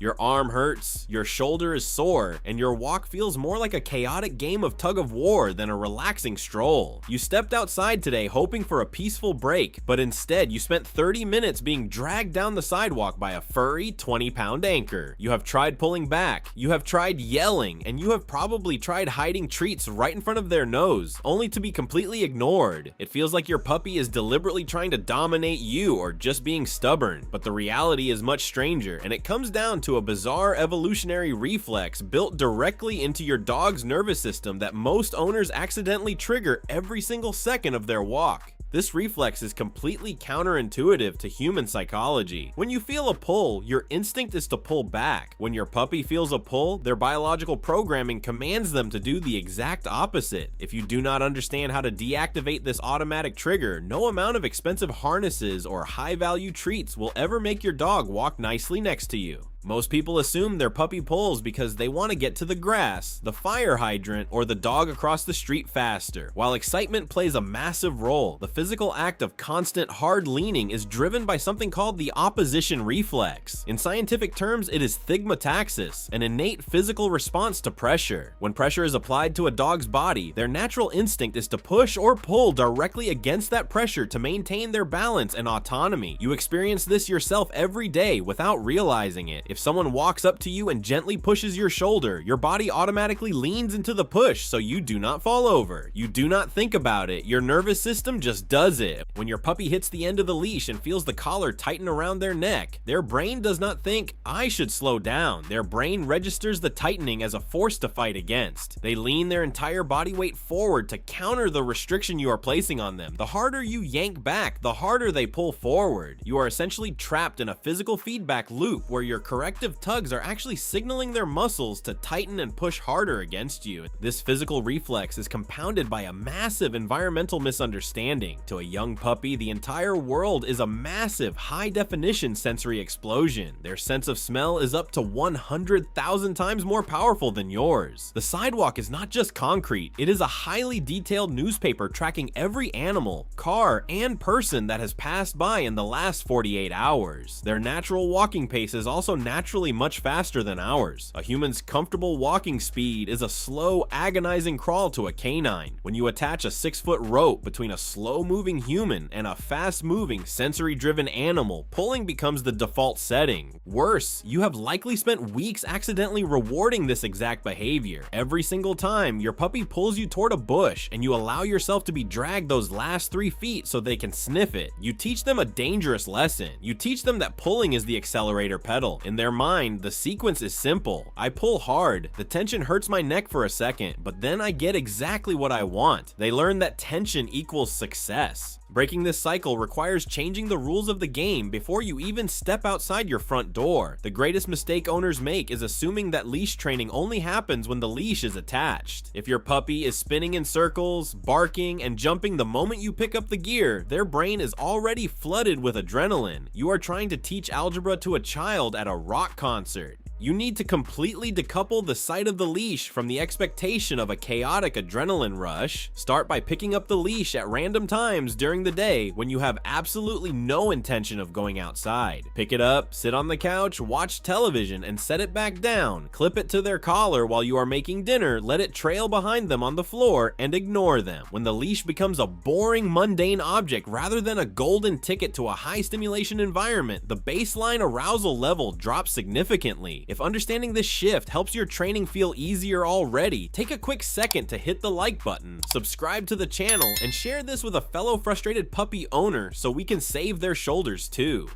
Your arm hurts, your shoulder is sore, and your walk feels more like a chaotic game of tug of war than a relaxing stroll. You stepped outside today hoping for a peaceful break, but instead you spent 30 minutes being dragged down the sidewalk by a furry 20-pound anchor. You have tried pulling back, you have tried yelling, and you have probably tried hiding treats right in front of their nose, only to be completely ignored. It feels like your puppy is deliberately trying to dominate you or just being stubborn, but the reality is much stranger, and it comes down to a bizarre evolutionary reflex built directly into your dog's nervous system that most owners accidentally trigger every single second of their walk. This reflex is completely counterintuitive to human psychology. When you feel a pull, your instinct is to pull back. When your puppy feels a pull, their biological programming commands them to do the exact opposite. If you do not understand how to deactivate this automatic trigger, no amount of expensive harnesses or high-value treats will ever make your dog walk nicely next to you. Most people assume their puppy pulls because they want to get to the grass, the fire hydrant, or the dog across the street faster. While excitement plays a massive role, the physical act of constant hard leaning is driven by something called the opposition reflex. In scientific terms, it is thigmotaxis, an innate physical response to pressure. When pressure is applied to a dog's body, their natural instinct is to push or pull directly against that pressure to maintain their balance and autonomy. You experience this yourself every day without realizing it. If someone walks up to you and gently pushes your shoulder, your body automatically leans into the push so you do not fall over. You do not think about it, your nervous system just does it. When your puppy hits the end of the leash and feels the collar tighten around their neck, their brain does not think, I should slow down. Their brain registers the tightening as a force to fight against. They lean their entire body weight forward to counter the restriction you are placing on them. The harder you yank back, the harder they pull forward. You are essentially trapped in a physical feedback loop where your corrective tugs are actually signaling their muscles to tighten and push harder against you. This physical reflex is compounded by a massive environmental misunderstanding. To a young puppy, the entire world is a massive, high-definition sensory explosion. Their sense of smell is up to 100,000 times more powerful than yours. The sidewalk is not just concrete, it is a highly detailed newspaper tracking every animal, car, and person that has passed by in the last 48 hours. Their natural walking pace is also naturally much faster than ours. A human's comfortable walking speed is a slow, agonizing crawl to a canine. When you attach a 6-foot rope between a slow-moving human and a fast-moving, sensory-driven animal, pulling becomes the default setting. Worse, you have likely spent weeks accidentally rewarding this exact behavior. Every single time, your puppy pulls you toward a bush and you allow yourself to be dragged those last 3 feet so they can sniff it. You teach them a dangerous lesson. You teach them that pulling is the accelerator pedal. In their mind, the sequence is simple. I pull hard, the tension hurts my neck for a second, but then I get exactly what I want. They learn that tension equals success. Breaking this cycle requires changing the rules of the game before you even step outside your front door. The greatest mistake owners make is assuming that leash training only happens when the leash is attached. If your puppy is spinning in circles, barking, and jumping the moment you pick up the gear, their brain is already flooded with adrenaline. You are trying to teach algebra to a child at a rock concert. You need to completely decouple the sight of the leash from the expectation of a chaotic adrenaline rush. Start by picking up the leash at random times during the day when you have absolutely no intention of going outside. Pick it up, sit on the couch, watch television, and set it back down. Clip it to their collar while you are making dinner, let it trail behind them on the floor, and ignore them. When the leash becomes a boring, mundane object rather than a golden ticket to a high-stimulation environment, the baseline arousal level drops significantly. If understanding this shift helps your training feel easier already, take a quick second to hit the like button, subscribe to the channel, and share this with a fellow frustrated puppy owner so we can save their shoulders too.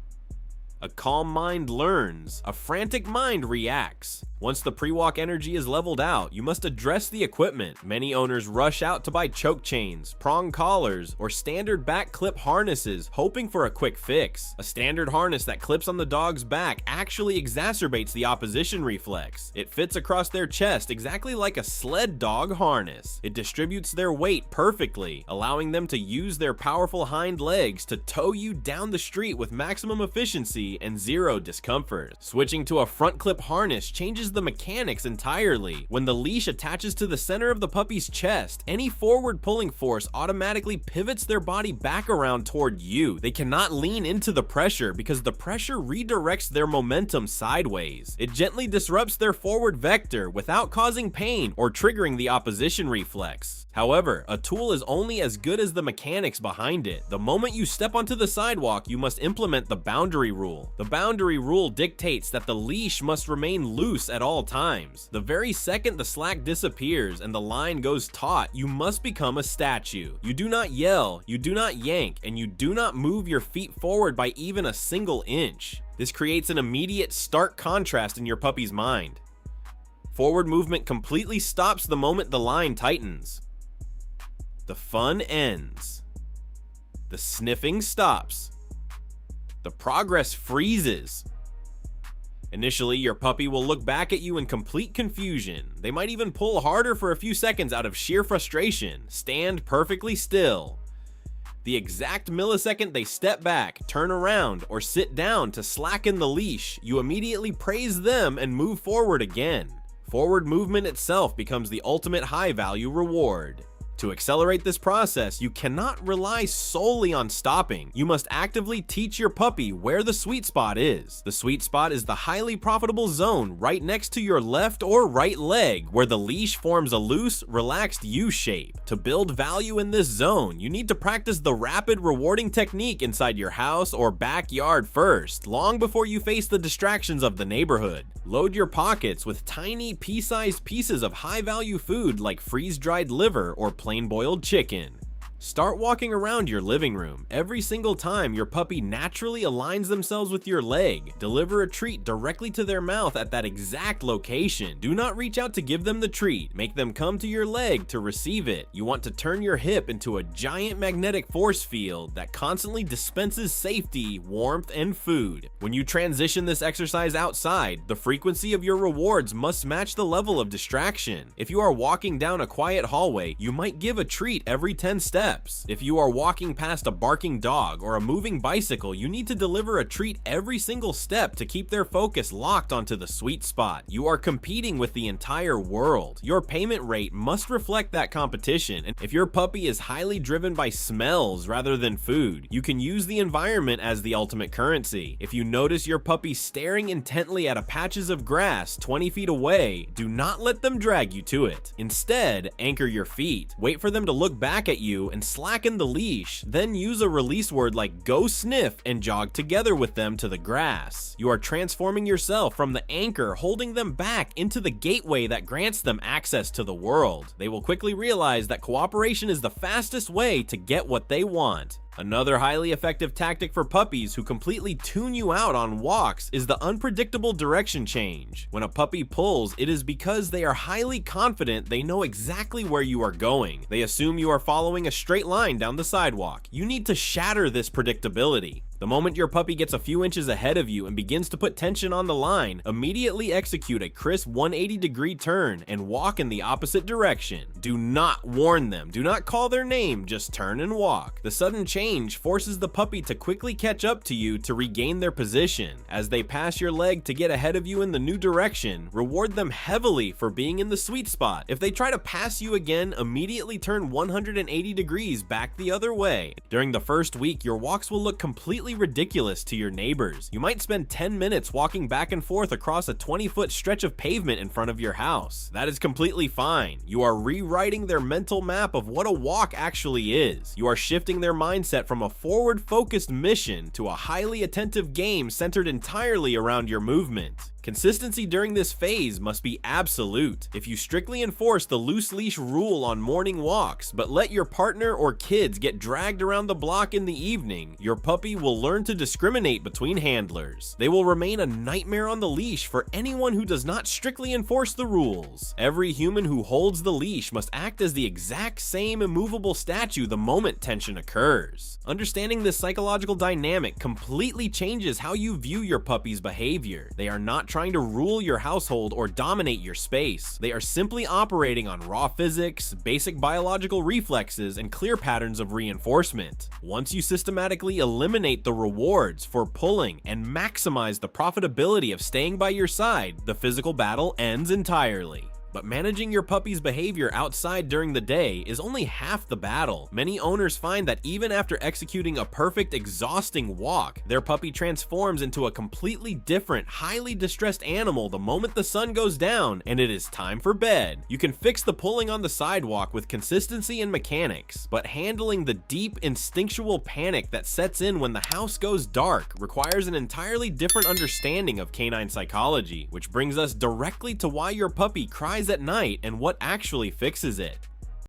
A calm mind learns, a frantic mind reacts. Once the pre-walk energy is leveled out, you must address the equipment. Many owners rush out to buy choke chains, prong collars, or standard back clip harnesses, hoping for a quick fix. A standard harness that clips on the dog's back actually exacerbates the opposition reflex. It fits across their chest exactly like a sled dog harness. It distributes their weight perfectly, allowing them to use their powerful hind legs to tow you down the street with maximum efficiency and zero discomfort. Switching to a front clip harness changes changes the mechanics entirely. When the leash attaches to the center of the puppy's chest, any forward pulling force automatically pivots their body back around toward you. They cannot lean into the pressure because the pressure redirects their momentum sideways. It gently disrupts their forward vector without causing pain or triggering the opposition reflex. However, a tool is only as good as the mechanics behind it. The moment you step onto the sidewalk, you must implement the boundary rule. The boundary rule dictates that the leash must remain loose at all times. The very second the slack disappears and the line goes taut, you must become a statue. You do not yell, you do not yank, and you do not move your feet forward by even a single inch. This creates an immediate, stark contrast in your puppy's mind. Forward movement completely stops the moment the line tightens. The fun ends. The sniffing stops. The progress freezes. Initially, your puppy will look back at you in complete confusion. They might even pull harder for a few seconds out of sheer frustration. Stand perfectly still. The exact millisecond they step back, turn around, or sit down to slacken the leash, you immediately praise them and move forward again. Forward movement itself becomes the ultimate high-value reward. To accelerate this process, you cannot rely solely on stopping. You must actively teach your puppy where the sweet spot is. The sweet spot is the highly profitable zone right next to your left or right leg, where the leash forms a loose, relaxed U shape. To build value in this zone, you need to practice the rapid, rewarding technique inside your house or backyard first, long before you face the distractions of the neighborhood. Load your pockets with tiny, pea-sized pieces of high-value food like freeze-dried liver or plain boiled chicken. Start walking around your living room. Every single time your puppy naturally aligns themselves with your leg, deliver a treat directly to their mouth at that exact location. Do not reach out to give them the treat. Make them come to your leg to receive it. You want to turn your hip into a giant magnetic force field that constantly dispenses safety, warmth, and food. When you transition this exercise outside, the frequency of your rewards must match the level of distraction. If you are walking down a quiet hallway, you might give a treat every 10 steps. If you are walking past a barking dog or a moving bicycle, you need to deliver a treat every single step to keep their focus locked onto the sweet spot. You are competing with the entire world. Your payment rate must reflect that competition, and if your puppy is highly driven by smells rather than food, you can use the environment as the ultimate currency. If you notice your puppy staring intently at a patches of grass 20 feet away, do not let them drag you to it. Instead, anchor your feet. Wait for them to look back at you and slacken the leash, then use a release word like go sniff and jog together with them to the grass. You are transforming yourself from the anchor holding them back into the gateway that grants them access to the world. They will quickly realize that cooperation is the fastest way to get what they want. Another highly effective tactic for puppies who completely tune you out on walks is the unpredictable direction change. When a puppy pulls, it is because they are highly confident they know exactly where you are going. They assume you are following a straight line down the sidewalk. You need to shatter this predictability. The moment your puppy gets a few inches ahead of you and begins to put tension on the line, immediately execute a crisp 180-degree turn and walk in the opposite direction. Do not warn them. Do not call their name. Just turn and walk. The sudden change forces the puppy to quickly catch up to you to regain their position. As they pass your leg to get ahead of you in the new direction, reward them heavily for being in the sweet spot. If they try to pass you again, immediately turn 180 degrees back the other way. During the first week, your walks will look completely ridiculous to your neighbors. You might spend 10 minutes walking back and forth across a 20-foot stretch of pavement in front of your house. That is completely fine. You are rewriting their mental map of what a walk actually is. You are shifting their mindset from a forward-focused mission to a highly attentive game centered entirely around your movement. Consistency during this phase must be absolute. If you strictly enforce the loose leash rule on morning walks, but let your partner or kids get dragged around the block in the evening, your puppy will learn to discriminate between handlers. They will remain a nightmare on the leash for anyone who does not strictly enforce the rules. Every human who holds the leash must act as the exact same immovable statue the moment tension occurs. Understanding this psychological dynamic completely changes how you view your puppy's behavior. They are not trying trying to rule your household or dominate your space. They are simply operating on raw physics, basic biological reflexes, and clear patterns of reinforcement. Once you systematically eliminate the rewards for pulling and maximize the profitability of staying by your side, the physical battle ends entirely. But managing your puppy's behavior outside during the day is only half the battle. Many owners find that even after executing a perfect, exhausting walk, their puppy transforms into a completely different, highly distressed animal the moment the sun goes down and it is time for bed. You can fix the pulling on the sidewalk with consistency and mechanics, but handling the deep, instinctual panic that sets in when the house goes dark requires an entirely different understanding of canine psychology, which brings us directly to why your puppy cries at night and what actually fixes it.